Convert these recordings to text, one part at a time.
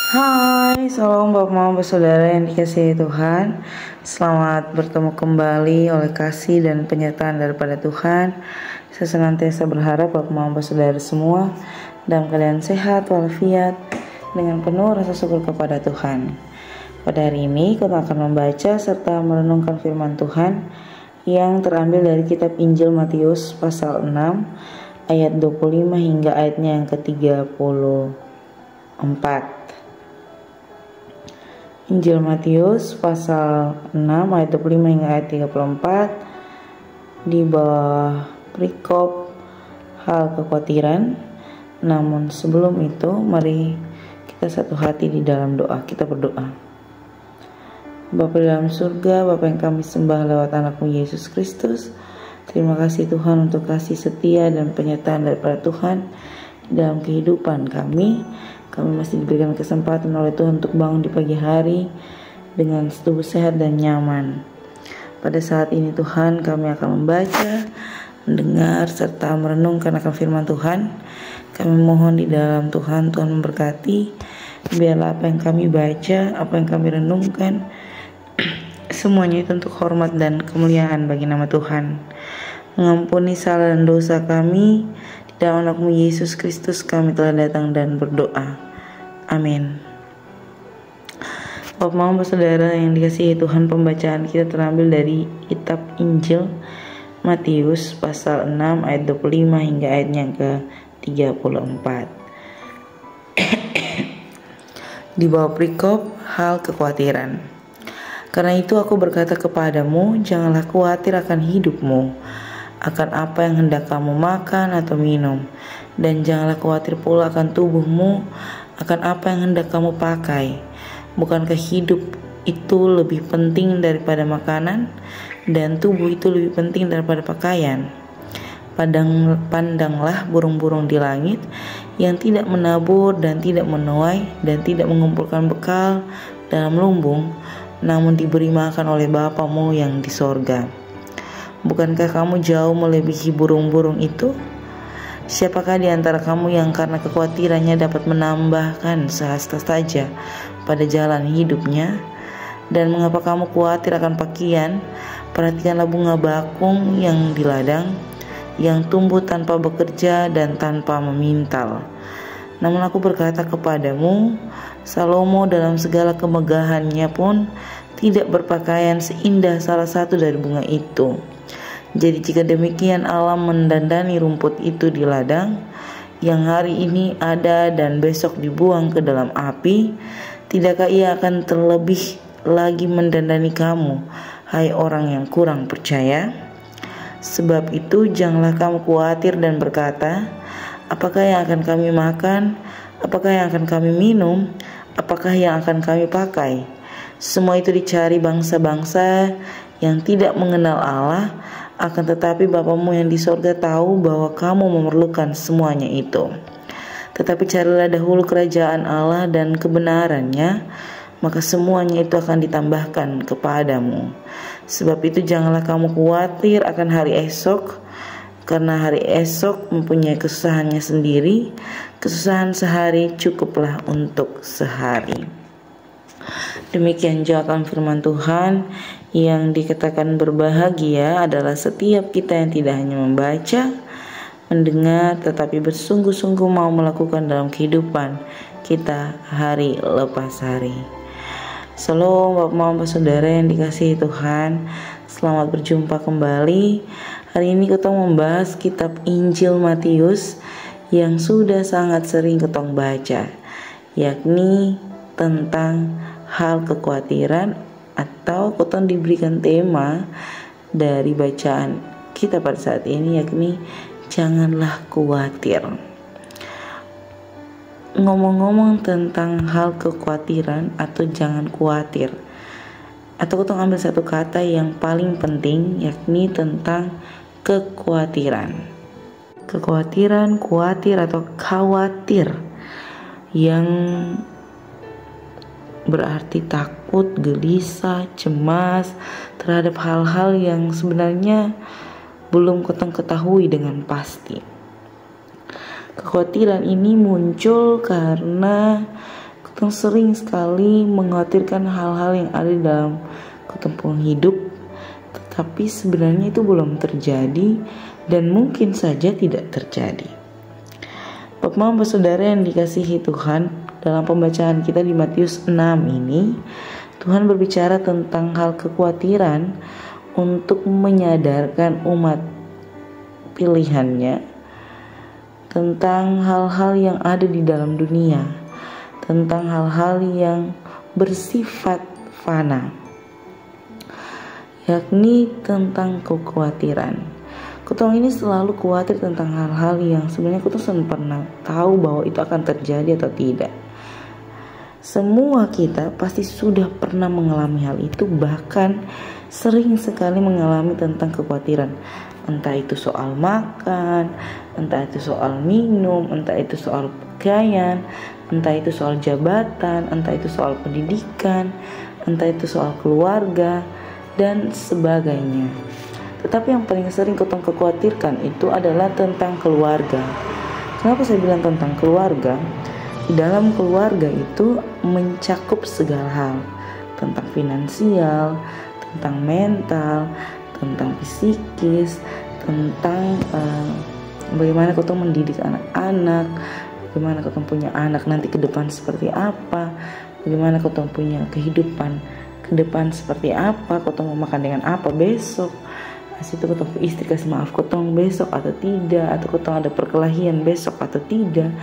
Hai, salam Bapak Mama Saudara yang dikasihi Tuhan. Selamat bertemu kembali oleh kasih dan penyertaan daripada Tuhan. Saya senantiasa berharap Bapak Mama Saudara semua dalam keadaan sehat walafiat dengan penuh rasa syukur kepada Tuhan. Pada hari ini kita akan membaca serta merenungkan firman Tuhan yang terambil dari kitab Injil Matius pasal 6 ayat 25 hingga ayatnya yang ke-34. Injil Matius pasal 6 ayat 25 hingga ayat 34 di bawah perikop hal kekhawatiran. Namun sebelum itu mari kita satu hati di dalam doa. Kita berdoa. Bapa di dalam surga, Bapa yang kami sembah lewat anakmu Yesus Kristus, terima kasih Tuhan untuk kasih setia dan penyertaan daripada Tuhan di dalam kehidupan kami. Kami masih diberikan kesempatan oleh Tuhan untuk bangun di pagi hari dengan tubuh sehat dan nyaman. Pada saat ini Tuhan, kami akan membaca, mendengar, serta merenungkan akan firman Tuhan. Kami mohon di dalam Tuhan memberkati. Biarlah apa yang kami baca, apa yang kami renungkan, semuanya itu untuk hormat dan kemuliaan bagi nama Tuhan. Mengampuni salah dan dosa kami. Di dalam anakmu Yesus Kristus kami telah datang dan berdoa. Amin. Bapak Mama Saudara yang dikasihi Tuhan, pembacaan kita terambil dari kitab Injil Matius pasal 6 ayat 25 hingga ayatnya ke-34. Di bawah perikop hal kekhawatiran. Karena itu aku berkata kepadamu, janganlah khawatir akan hidupmu, akan apa yang hendak kamu makan atau minum, dan janganlah khawatir pula akan tubuhmu, akan apa yang hendak kamu pakai. Bukankah hidup itu lebih penting daripada makanan, dan tubuh itu lebih penting daripada pakaian? Pandanglah burung-burung di langit yang tidak menabur dan tidak menuai dan tidak mengumpulkan bekal dalam lumbung, namun diberi makan oleh Bapamu yang di sorga. Bukankah kamu jauh melebihi burung-burung itu? Siapakah di antara kamu yang karena kekhawatirannya dapat menambahkan sehasta saja pada jalan hidupnya? Dan mengapa kamu khawatir akan pakaian? Perhatikanlah bunga bakung yang di ladang, yang tumbuh tanpa bekerja dan tanpa memintal. Namun aku berkata kepadamu, Salomo dalam segala kemegahannya pun tidak berpakaian seindah salah satu dari bunga itu. Jadi jika demikian Allah mendandani rumput itu di ladang, yang hari ini ada dan besok dibuang ke dalam api, tidakkah ia akan terlebih lagi mendandani kamu, hai orang yang kurang percaya? Sebab itu janganlah kamu khawatir dan berkata, apakah yang akan kami makan, apakah yang akan kami minum, apakah yang akan kami pakai? Semua itu dicari bangsa-bangsa yang tidak mengenal Allah, akan tetapi Bapamu yang di sorga tahu bahwa kamu memerlukan semuanya itu. Tetapi carilah dahulu kerajaan Allah dan kebenarannya, maka semuanya itu akan ditambahkan kepadamu. Sebab itu janganlah kamu khawatir akan hari esok, karena hari esok mempunyai kesusahannya sendiri. Kesusahan sehari cukuplah untuk sehari. Demikian jawaban firman Tuhan. Yang dikatakan berbahagia adalah setiap kita yang tidak hanya membaca, mendengar, tetapi bersungguh-sungguh mau melakukan dalam kehidupan kita hari lepas hari. Shalom Bapak Mama Saudara yang dikasihi Tuhan, selamat berjumpa kembali. Hari ini kita membahas kitab Injil Matius yang sudah sangat sering kita baca, yakni tentang hal kekhawatiran, atau kita diberikan tema dari bacaan kita pada saat ini, yakni janganlah khawatir. Ngomong-ngomong tentang hal kekhawatiran atau jangan khawatir, atau kita ambil satu kata yang paling penting, yakni tentang kekhawatiran. Kekhawatiran, khawatir atau khawatir, yang berarti takut, gelisah, cemas terhadap hal-hal yang sebenarnya belum ketahui dengan pasti. Kekhawatiran ini muncul karena Ketong sering sekali mengkhawatirkan hal-hal yang ada dalam ketong hidup, tetapi sebenarnya itu belum terjadi dan mungkin saja tidak terjadi. Bapak Mama Saudara yang dikasihi Tuhan, dalam pembacaan kita di Matius 6 ini, Tuhan berbicara tentang hal kekhawatiran untuk menyadarkan umat pilihannya tentang hal-hal yang ada di dalam dunia, tentang hal-hal yang bersifat fana, yakni tentang kekhawatiran. Kutong ini selalu khawatir tentang hal-hal yang sebenarnya kutong selalu pernah tahu bahwa itu akan terjadi atau tidak. Semua kita pasti sudah pernah mengalami hal itu, bahkan sering sekali mengalami tentang kekhawatiran. Entah itu soal makan, entah itu soal minum, entah itu soal pakaian, entah itu soal jabatan, entah itu soal pendidikan, entah itu soal keluarga, dan sebagainya. Tetapi yang paling sering kutong khawatirkan itu adalah tentang keluarga. Kenapa saya bilang tentang keluarga? Di dalam keluarga itu mencakup segala hal, tentang finansial, tentang mental, tentang psikis, tentang bagaimana kutong mendidik anak-anak, bagaimana kutong punya anak nanti ke depan seperti apa, bagaimana kutong punya kehidupan ke depan seperti apa, kutong mau makan dengan apa besok, situ kutong istri kasih maaf kutong besok atau tidak, atau kutong ada perkelahian besok atau tidak,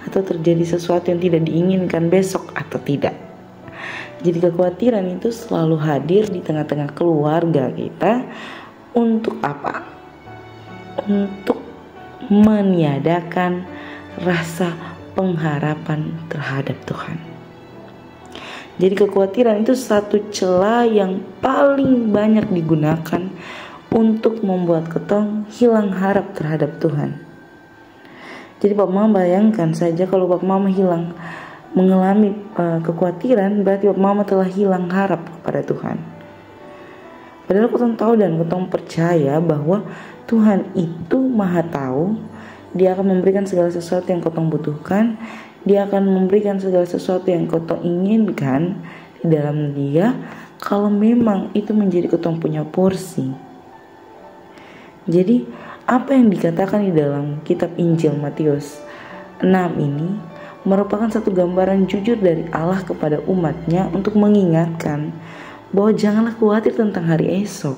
atau terjadi sesuatu yang tidak diinginkan besok atau tidak. Jadi kekhawatiran itu selalu hadir di tengah-tengah keluarga kita. Untuk apa? Untuk meniadakan rasa pengharapan terhadap Tuhan. Jadi kekhawatiran itu satu celah yang paling banyak digunakan untuk membuat ketong hilang harap terhadap Tuhan. Jadi Bapak Mama bayangkan saja kalau Bapak Mama mengalami kekhawatiran, berarti Bapak Mama telah hilang harap kepada Tuhan. Padahal kutong tahu dan kutong percaya bahwa Tuhan itu maha tahu. Dia akan memberikan segala sesuatu yang kutong butuhkan. Dia akan memberikan segala sesuatu yang kutong inginkan di dalam Dia, kalau memang itu menjadi kutong punya porsi. Jadi apa yang dikatakan di dalam kitab Injil Matius 6 ini merupakan satu gambaran jujur dari Allah kepada umatnya untuk mengingatkan bahwa janganlah khawatir tentang hari esok.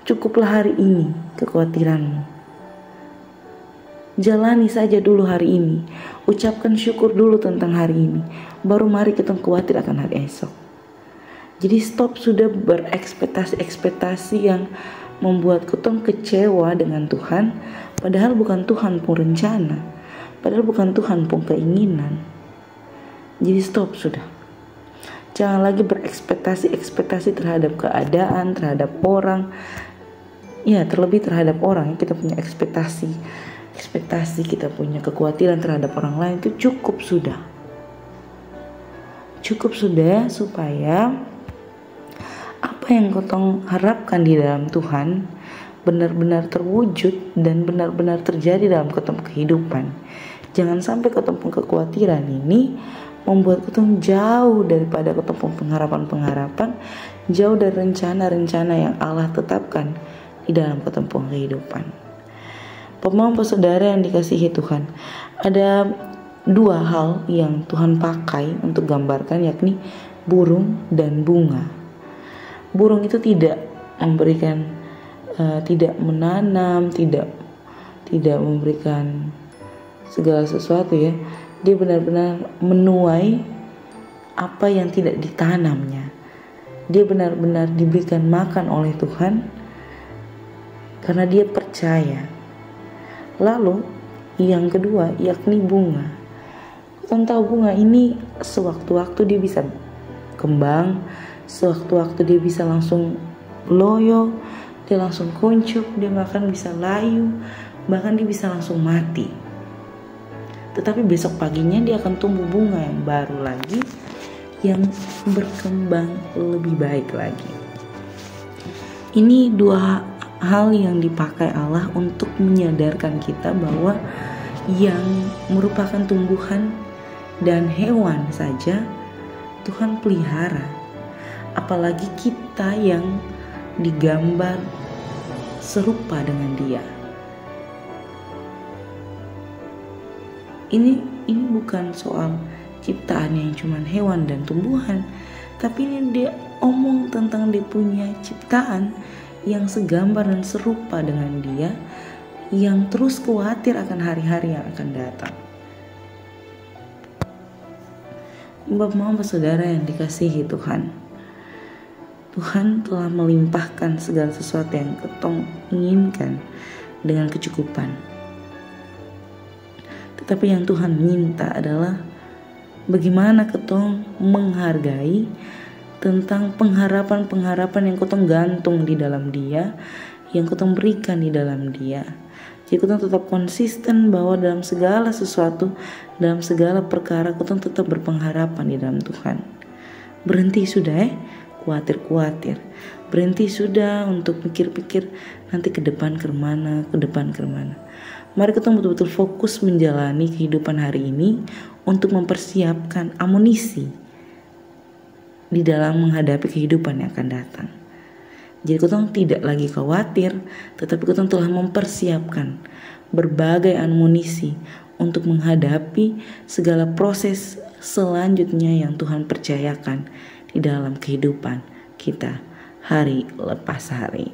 Cukuplah hari ini kekhawatiranmu. Jalani saja dulu hari ini. Ucapkan syukur dulu tentang hari ini. Baru mari kita khawatir akan hari esok. Jadi stop sudah berekspektasi-ekspektasi yang membuat kita kecewa dengan Tuhan. Padahal bukan Tuhan pun rencana. Padahal bukan Tuhan pun keinginan. Jadi stop sudah. Jangan lagi berekspektasi terhadap keadaan, terhadap orang. Ya, terlebih terhadap orang. Kita punya ekspektasi, kita punya kekhawatiran terhadap orang lain, itu cukup sudah. Cukup sudah supaya apa yang kotong harapkan di dalam Tuhan benar-benar terwujud dan benar-benar terjadi dalam kotong kehidupan. Jangan sampai kotong kekhawatiran ini membuat kotong jauh daripada kotong pengharapan-pengharapan, jauh dari rencana-rencana yang Allah tetapkan di dalam kotong kehidupan. Bapak Saudara yang dikasihi Tuhan, ada dua hal yang Tuhan pakai untuk gambarkan, yakni burung dan bunga. Burung itu tidak memberikan, tidak menanam, tidak memberikan segala sesuatu ya. Dia benar-benar menuai apa yang tidak ditanamnya. Dia benar-benar diberikan makan oleh Tuhan karena dia percaya. Lalu yang kedua yakni bunga. Kita tahu bunga ini sewaktu-waktu dia bisa kembang, sewaktu-waktu dia bisa langsung loyo, dia langsung kuncup, dia bahkan bisa layu, bahkan dia bisa langsung mati. Tetapi besok paginya dia akan tumbuh bunga yang baru lagi, yang berkembang lebih baik lagi. Ini dua hal yang dipakai Allah untuk menyadarkan kita bahwa yang merupakan tumbuhan dan hewan saja Tuhan pelihara, apalagi kita yang digambar serupa dengan Dia. Ini bukan soal ciptaan yang cuman hewan dan tumbuhan, tapi ini dia omong tentang dia punya ciptaan yang segambar dan serupa dengan Dia, yang terus khawatir akan hari-hari yang akan datang. Bapak Mama Saudara yang dikasihi Tuhan, Tuhan telah melimpahkan segala sesuatu yang ketong inginkan dengan kecukupan. Tetapi yang Tuhan minta adalah bagaimana ketong menghargai tentang pengharapan-pengharapan yang ketong gantung di dalam Dia, yang ketong berikan di dalam Dia. Jadi ketong tetap konsisten bahwa dalam segala sesuatu, dalam segala perkara ketong tetap berpengharapan di dalam Tuhan. Berhenti sudah khawatir. Berhenti sudah untuk pikir-pikir nanti ke depan kemana. Mari kita betul-betul fokus menjalani kehidupan hari ini untuk mempersiapkan amunisi di dalam menghadapi kehidupan yang akan datang. Jadi kita tidak lagi khawatir, tetapi kita telah mempersiapkan berbagai amunisi untuk menghadapi segala proses selanjutnya yang Tuhan percayakan di dalam kehidupan kita hari lepas hari.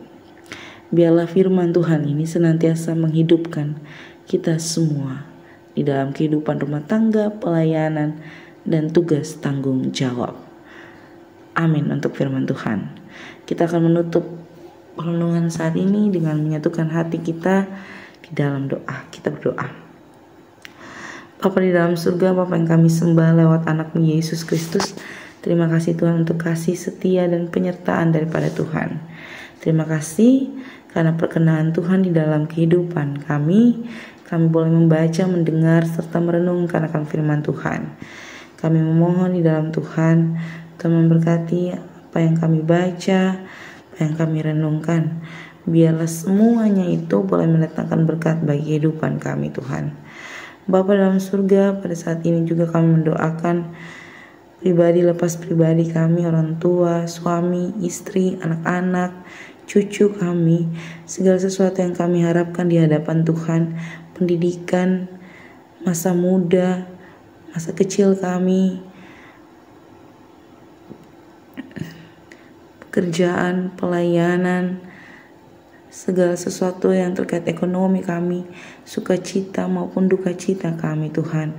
Biarlah firman Tuhan ini senantiasa menghidupkan kita semua di dalam kehidupan rumah tangga, pelayanan, dan tugas tanggung jawab. Amin untuk firman Tuhan. Kita akan menutup renungan saat ini dengan menyatukan hati kita di dalam doa. Kita berdoa. Bapa di dalam surga, Bapa yang kami sembah lewat anak-Mu Yesus Kristus, terima kasih Tuhan untuk kasih setia dan penyertaan daripada Tuhan. Terima kasih karena perkenan Tuhan di dalam kehidupan kami boleh membaca, mendengar, serta merenungkan akan firman Tuhan. Kami memohon di dalam Tuhan memberkati apa yang kami baca, apa yang kami renungkan. Biarlah semuanya itu boleh mendatangkan berkat bagi kehidupan kami Tuhan. Bapa dalam surga, pada saat ini juga kami mendoakan pribadi lepas pribadi kami, orang tua, suami, istri, anak-anak, cucu kami, segala sesuatu yang kami harapkan di hadapan Tuhan, pendidikan, masa muda, masa kecil kami, pekerjaan, pelayanan, segala sesuatu yang terkait ekonomi kami, sukacita maupun duka cita kami Tuhan.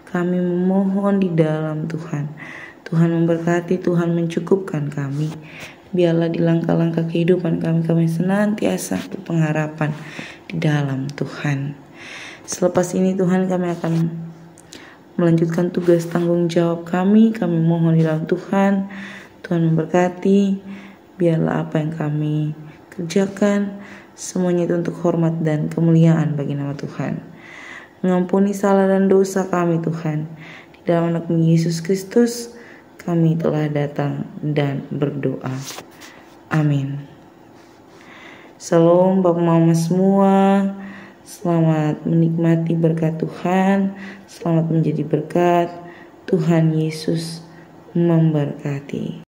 Kami memohon di dalam Tuhan memberkati, Tuhan mencukupkan kami. Biarlah di langkah-langkah kehidupan kami senantiasa berpengharapan di dalam Tuhan. Selepas ini Tuhan kami akan melanjutkan tugas tanggung jawab kami. Kami mohon di dalam Tuhan memberkati. Biarlah apa yang kami kerjakan semuanya itu untuk hormat dan kemuliaan bagi nama Tuhan. Mengampuni salah dan dosa kami Tuhan. Di dalam anak-Mu Yesus Kristus kami telah datang dan berdoa. Amin. Shalom Bapak Mama semua. Selamat menikmati berkat Tuhan. Selamat menjadi berkat. Tuhan Yesus memberkati.